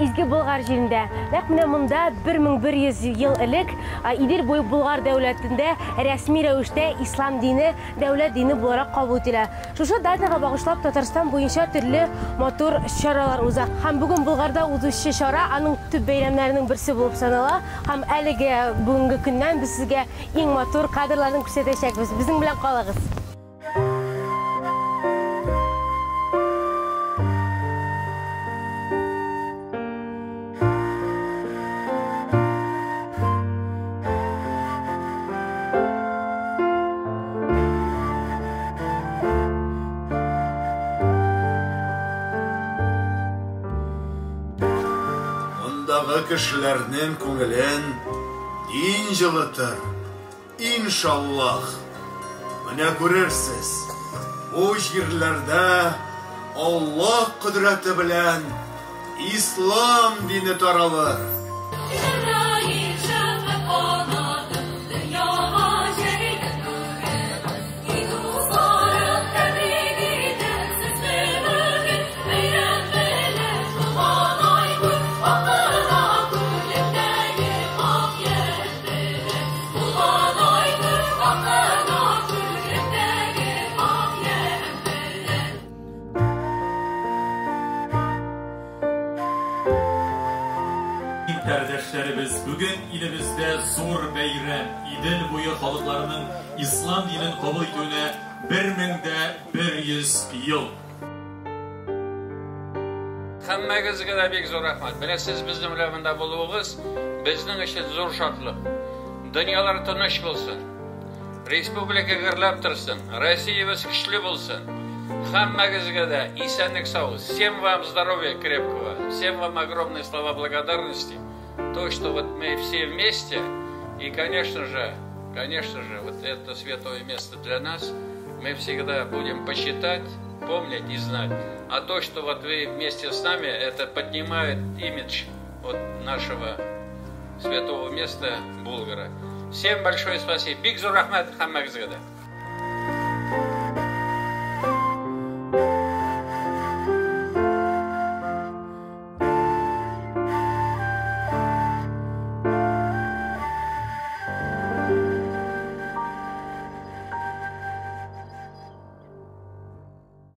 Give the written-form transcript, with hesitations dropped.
изге Болгар җирендә. Нәкъ менә монда 1100 ел элек Идел буе Болгар дәүләтендә рәсми рәвештә ислам дине дәүләт дине буларак кабул ителә. Шушы датага багышлап Татарстан буенча төрле матур чаралар уза. Һәм бүген Болгарда узучы чара аның төп бәйрәмнәренең берсе булып санала. Һәм әлеге бүгенге көннән без сезгә иң матур кадрларны күрсәтәчәкбез. Безнең белән калыгыз. Кешеләрнең күңелен дин җылытыр. Иншаллах. Менә күрерсез, бу җирләрдә Аллаһ кодрәте белән ислам дине таралыр. Кардәшләребез, бүген илебездә зур бәйрәм. Идел буе халыкларының ислам динен кабул итүенә 1100 ел. Һәммәгезгә дә бик зур рәхмәт. Беләсез, безнең белән монда булуыгыз безнең өчен зур шатлык. Дөньялар тыныч булсын. Республика гөрләп торсын. Россиябез көчле булсын. Һәммәгезгә дә исәнлек, саулык. Всем вам здоровья крепкого. Всем вам огромные слова благодарности. То, что вот мы все вместе, и, конечно же, вот это святое место для нас, мы всегда будем почитать, помнить и знать. А то, что вот вы вместе с нами, это поднимает имидж вот нашего святого места Булгара. Всем большое спасибо. Биг зур рахмат, хаммагзгада.